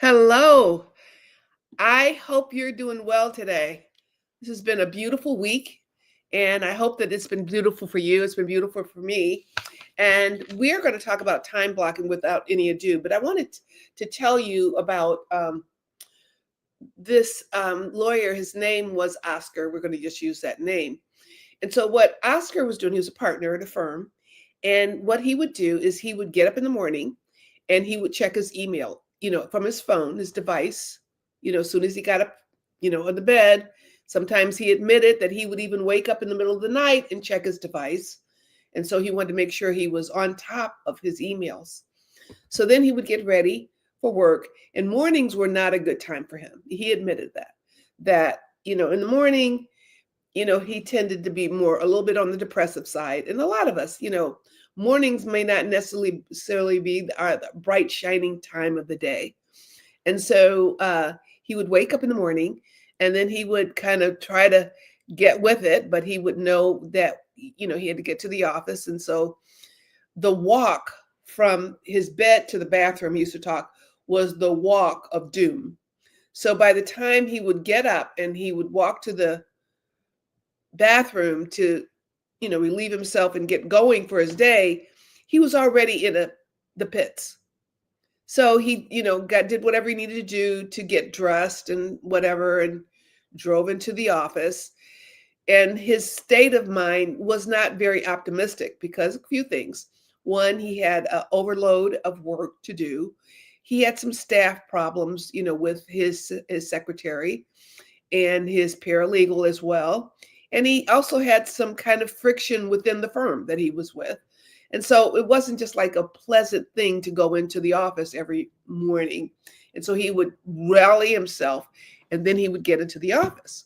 Hello. I hope you're doing well today. This has been a beautiful week, and I hope that it's been beautiful for you. It's been beautiful for me. And we're going to talk about time blocking without any ado. But I wanted to tell you about this lawyer. His name was Oscar. We're going to just use that name. And so, what Oscar was doing, he was a partner at a firm. And what he would do is he would get up in the morning and he would check his email, from his phone, his device, as soon as he got up, on the bed. Sometimes he admitted that he would even wake up in the middle of the night and check his device. And so he wanted to make sure he was on top of his emails. So then he would get ready for work, and mornings were not a good time for him. He admitted that in the morning, he tended to be a little bit on the depressive side. And a lot of us, mornings may not necessarily be the bright, shining time of the day. And so he would wake up in the morning and then he would kind of try to get with it, but he would know that, he had to get to the office. And so the walk from his bed to the bathroom, he used to talk, was the walk of doom. So by the time he would get up and he would walk to the bathroom to relieve himself and get going for his day, he was already in the pits. So he did whatever he needed to do to get dressed and whatever, and drove into the office. And his state of mind was not very optimistic because a few things. One, he had an overload of work to do. He had some staff problems with his secretary and his paralegal as well. And he also had some kind of friction within the firm that he was with. And so it wasn't just like a pleasant thing to go into the office every morning. And so he would rally himself and then he would get into the office.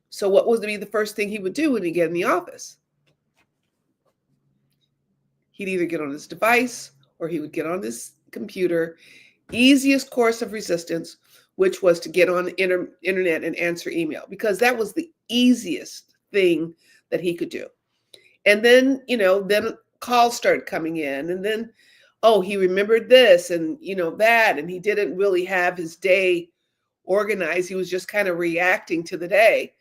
So what would be the first thing he would do when he get in the office? He'd either get on his device or he would get on his computer. Easiest course of resistance, which was to get on the internet and answer email, because that was the easiest thing that he could do. And then, then calls started coming in, and then, he remembered this and, that, and he didn't really have his day organized. He was just kind of reacting to the day.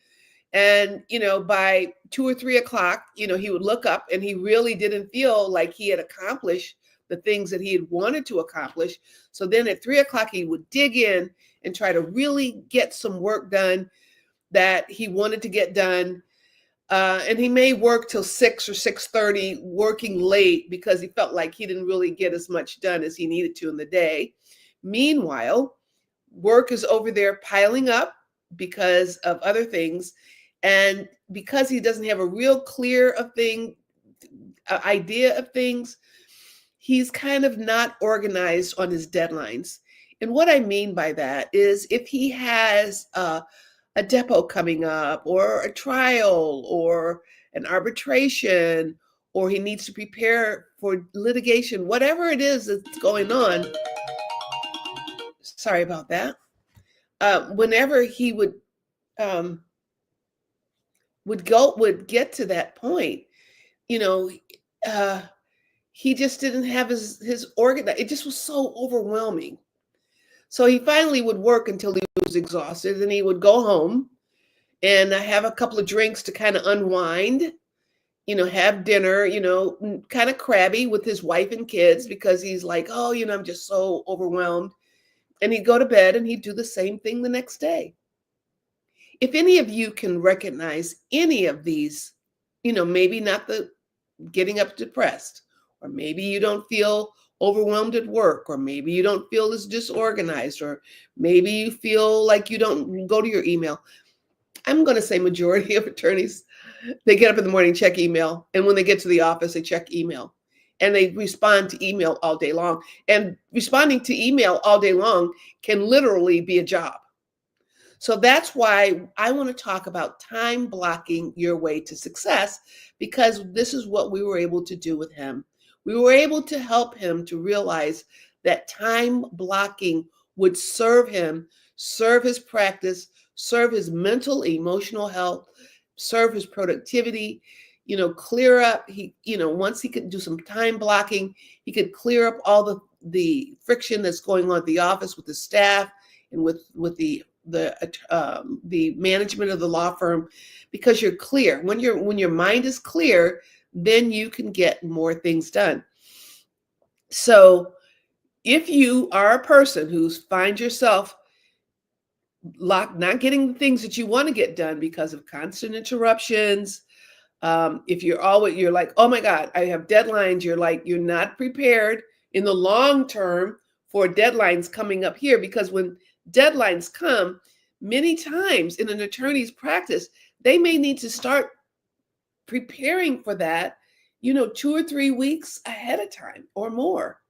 And, by 2 or 3 o'clock, he would look up and he really didn't feel like he had accomplished the things that he had wanted to accomplish. So then at 3 o'clock, he would dig in and try to really get some work done that he wanted to get done. And he may work till 6 or 6:30, working late because he felt like he didn't really get as much done as he needed to in the day. Meanwhile, work is over there piling up because of other things. And because he doesn't have a real clear idea of things, he's kind of not organized on his deadlines. And what I mean by that is if he has a depot coming up, or a trial, or an arbitration, or he needs to prepare for litigation, whatever it is that's going on. Sorry about that. Whenever he would get to that point, he just didn't have his organ. It just was so overwhelming. So he finally would work until he was exhausted, and he would go home and have a couple of drinks to kind of unwind, have dinner, kind of crabby with his wife and kids because he's like, oh, I'm just so overwhelmed. And he'd go to bed and he'd do the same thing the next day. If any of you can recognize any of these, maybe not the getting up depressed, or maybe you don't feel overwhelmed at work, or maybe you don't feel as disorganized, or maybe you feel like you don't go to your email. I'm going to say majority of attorneys, they get up in the morning, check email, and when they get to the office, they check email, and they respond to email all day long. And responding to email all day long can literally be a job. So that's why I want to talk about time blocking your way to success, because this is what we were able to do with him. We were able to help him to realize that time blocking would serve him, serve his practice, serve his mental, emotional health, serve his productivity, clear up. Once he could do some time blocking, he could clear up all the friction that's going on at the office with the staff, and with the management of the law firm, because you're clear. When your mind is clear, then you can get more things done. So if you are a person who finds yourself locked, not getting the things that you want to get done because of constant interruptions, if you're like, oh my God, I have deadlines, you're like, you're not prepared in the long term for deadlines coming up here, because when deadlines come, many times in an attorney's practice, they may need to start preparing for that, 2 or 3 weeks ahead of time or more.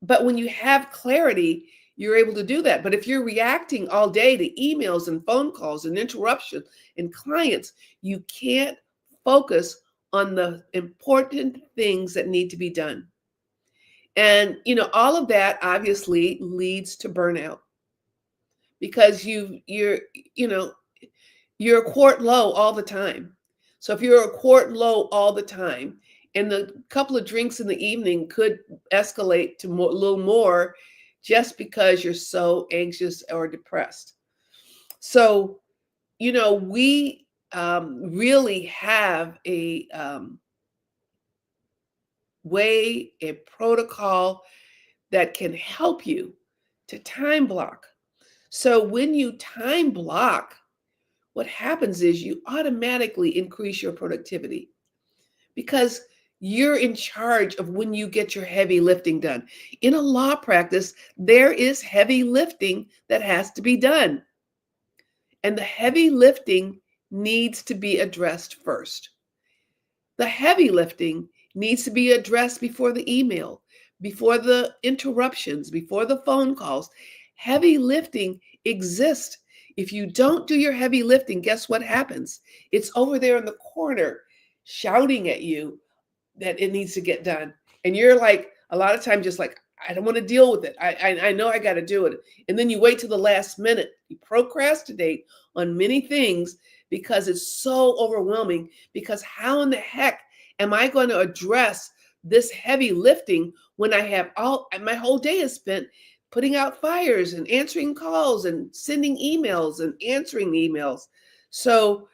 But when you have clarity, you're able to do that. But if you're reacting all day to emails and phone calls and interruptions and clients, you can't focus on the important things that need to be done. And all of that obviously leads to burnout, because you know you're a quart low all the time. So if you're a quart low all the time, and the couple of drinks in the evening could escalate to a little more, just because you're so anxious or depressed. So, we really have a protocol that can help you to time block. So when you time block, what happens is you automatically increase your productivity, because you're in charge of when you get your heavy lifting done. In a law practice, there is heavy lifting that has to be done. And the heavy lifting needs to be addressed first. The heavy lifting needs to be addressed before the email, before the interruptions, before the phone calls. Heavy lifting exists. If you don't do your heavy lifting, guess what happens? It's over there in the corner shouting at you that it needs to get done. And you're like, a lot of times, just like, I don't want to deal with it. I know I got to do it. And then you wait till the last minute. You procrastinate on many things because it's so overwhelming. Because how in the heck am I going to address this heavy lifting when I have my whole day is spent putting out fires and answering calls and sending emails and answering emails? So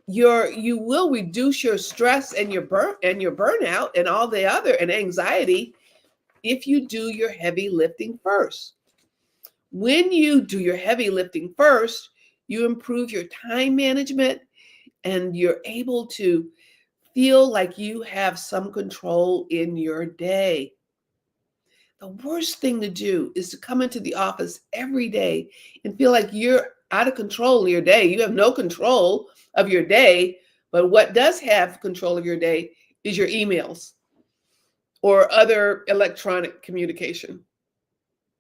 you will reduce your stress and your burnout and all the other and anxiety if you do your heavy lifting first. When you do your heavy lifting first, you improve your time management, and you're able to feel like you have some control in your day. The worst thing to do is to come into the office every day and feel like you're out of control of your day. You have no control of your day, but what does have control of your day is your emails or other electronic communication.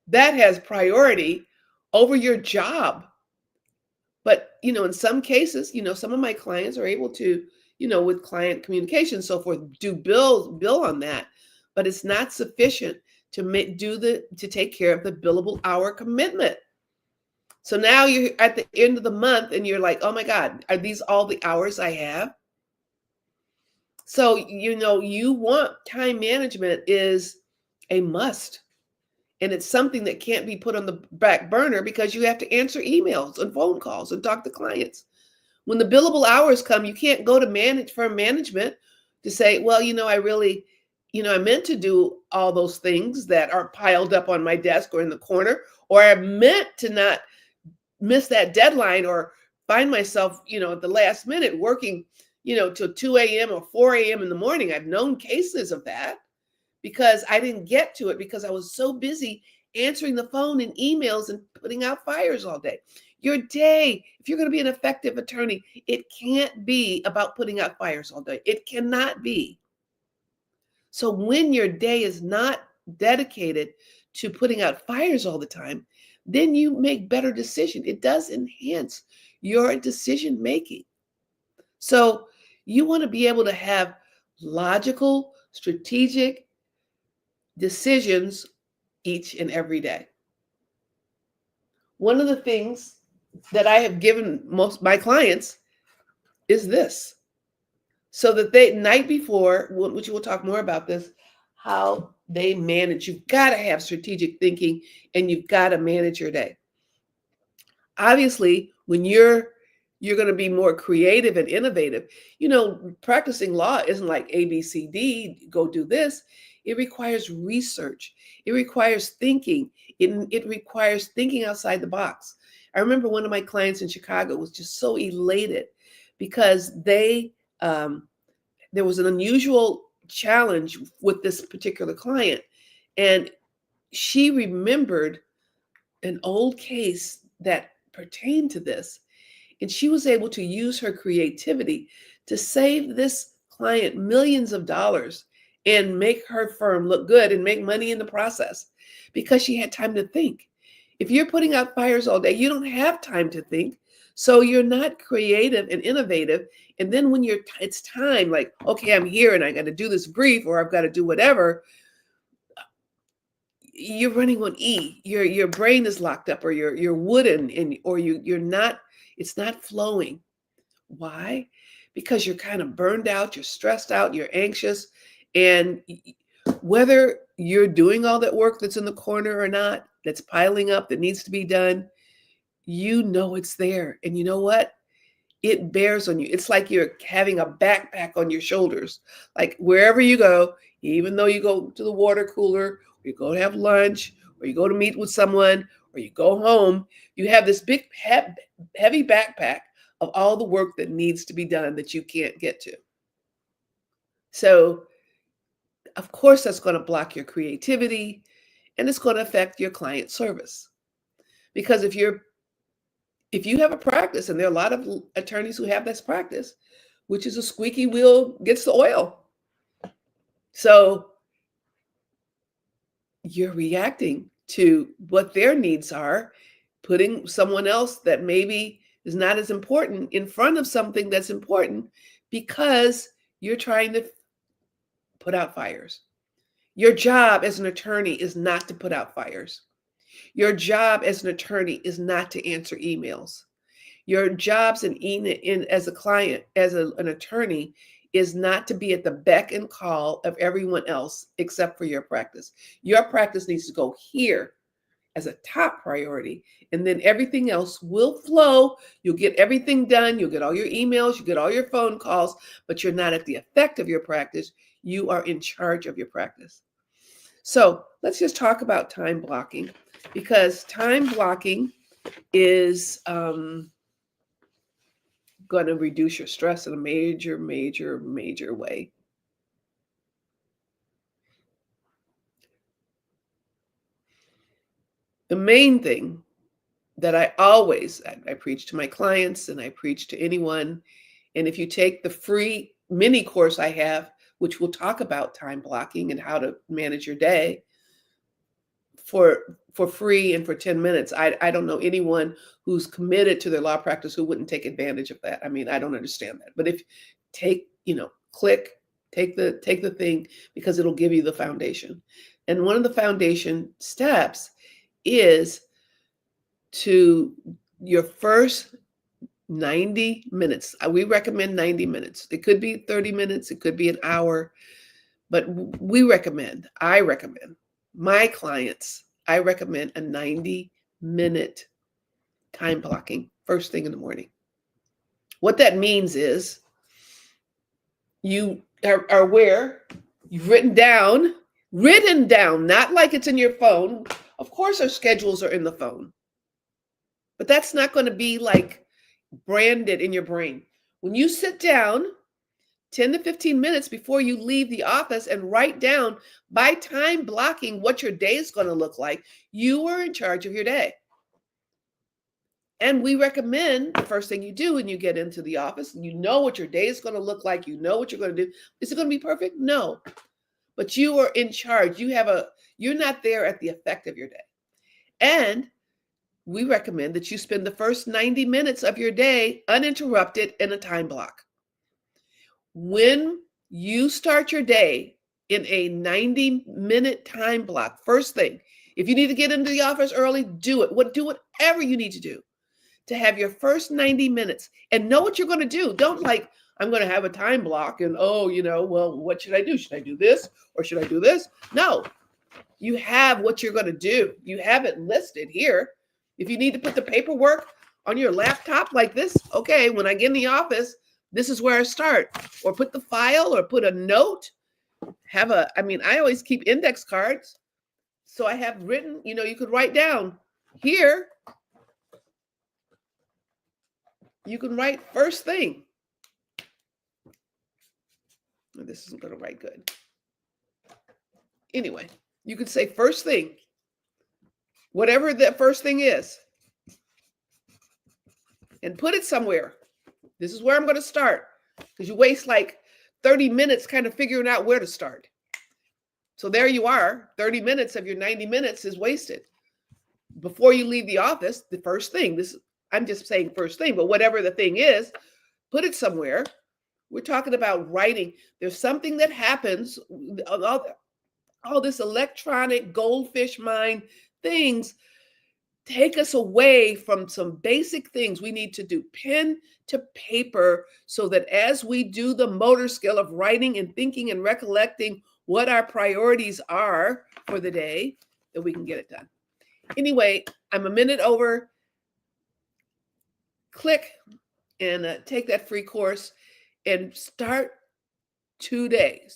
That has priority over your job. But, in some cases, some of my clients are able to, with client communication and so forth, bill on that. But it's not sufficient to to take care of the billable hour commitment. So now you're at the end of the month and you're like, oh my God, are these all the hours I have? So, you want time management is a must. And it's something that can't be put on the back burner, because you have to answer emails and phone calls and talk to clients. When the billable hours come, you can't go to firm management to say, well, I really, I meant to do all those things that are piled up on my desk or in the corner, or I meant to not miss that deadline, or find myself, at the last minute working, till 2 a.m. or 4 a.m. in the morning. I've known cases of that, because I didn't get to it because I was so busy answering the phone and emails and putting out fires all day. Your day, if you're going to be an effective attorney, it can't be about putting out fires all day. It cannot be. So when your day is not dedicated to putting out fires all the time, then you make better decisions. It does enhance your decision making. So you want to be able to have logical, strategic decisions each and every day. One of the things that I have given most my clients is this, so that they night before, which we'll talk more about this, how they manage. You've got to have strategic thinking, and you've got to manage your day. Obviously, when you're going to be more creative and innovative. Practicing law isn't like ABCD, go do this. It requires research. It requires thinking. It requires thinking outside the box. I remember one of my clients in Chicago was just so elated because there was an unusual challenge with this particular client, and she remembered an old case that pertained to this. And she was able to use her creativity to save this client millions of dollars and make her firm look good and make money in the process because she had time to think. If you're putting out fires all day, you don't have time to think. So you're not creative and innovative. And then when it's time, like, okay, I'm here and I got to do this brief or I've got to do whatever, you're running on E. Your brain is locked up, or you're wooden, or you're not. It's not flowing. Why? Because you're kind of burned out. You're stressed out. You're anxious, and whether you're doing all that work that's in the corner or not, that's piling up, that needs to be done, it's there, and you know what? It bears on you. It's like you're having a backpack on your shoulders. Like wherever you go, even though you go to the water cooler, or you go to have lunch, or you go to meet with someone, or you go home, you have this big, heavy backpack of all the work that needs to be done that you can't get to. So, of course, that's going to block your creativity and it's going to affect your client service. Because if you have a practice, and there are a lot of attorneys who have this practice, which is a squeaky wheel gets the oil. So you're reacting to what their needs are, putting someone else that maybe is not as important in front of something that's important because you're trying to put out fires. Your job as an attorney is not to put out fires. Your job as an attorney is not to answer emails. Your jobs as a client, as an attorney, is not to be at the beck and call of everyone else except for your practice. Your practice needs to go here as a top priority, and then everything else will flow. You'll get everything done. You'll get all your emails, you get all your phone calls, but you're not at the effect of your practice. You are in charge of your practice. So let's just talk about time blocking, because time blocking is going to reduce your stress in a major, major, major way. The main thing that I preach to my clients and I preach to anyone, and if you take the free mini course I have, which will talk about time blocking and how to manage your day for free and for 10 minutes, I don't know anyone who's committed to their law practice who wouldn't take advantage of that. I mean, I don't understand that. But if take the thing, because it'll give you the foundation. And one of the foundation steps is to your first 90 minutes. We recommend 90 minutes. It could be 30 minutes, it could be an hour, but I recommend my clients, I recommend a 90-minute time blocking first thing in the morning. What that means is you are aware, you've written down, not like it's in your phone. Of course, our schedules are in the phone, but that's not going to be like branded in your brain. When you sit down 10 to 15 minutes before you leave the office and write down by time blocking what your day is going to look like, you are in charge of your day. And we recommend the first thing you do when you get into the office, you know what your day is going to look like, you know what you're going to do. Is it going to be perfect? No. But you are in charge. You're not there at the effect of your day. And we recommend that you spend the first 90 minutes of your day uninterrupted in a time block. When you start your day in a 90-minute time block, first thing, if you need to get into the office early, do it. Do whatever you need to do to have your first 90 minutes and know what you're going to do. Don't like, I'm going to have a time block and, well, what should I do? Should I do this or should I do this? No, you have what you're going to do. You have it listed here. If you need to put the paperwork on your laptop like this. Okay, when I get in the office, this is where I start. Or put the file or put a note. I always keep index cards. So I have written, you could write down here, you can write first thing. This isn't going to write good. Anyway, you could say first thing, whatever that first thing is, and put it somewhere. This is where I'm going to start, because you waste like 30 minutes kind of figuring out where to start. So there you are, 30 minutes of your 90 minutes is wasted. Before you leave the office, the first thing, I'm just saying first thing, but whatever the thing is, put it somewhere. We're talking about writing. There's something that happens, all this electronic goldfish mind things take us away from some basic things. We need to do pen to paper so that as we do the motor skill of writing and thinking and recollecting what our priorities are for the day, that we can get it done. Anyway, I'm a minute over. Click and take that free course and start today.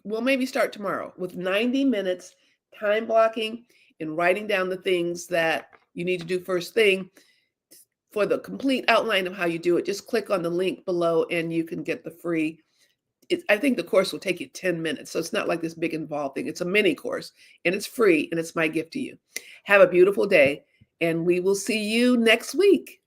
We'll maybe start tomorrow with 90 minutes time blocking and writing down the things that you need to do first thing. For the complete outline of how you do it, just click on the link below and you can get the free. I think the course will take you 10 minutes. So it's not like this big involved thing. It's a mini course and it's free and it's my gift to you. Have a beautiful day and we will see you next week.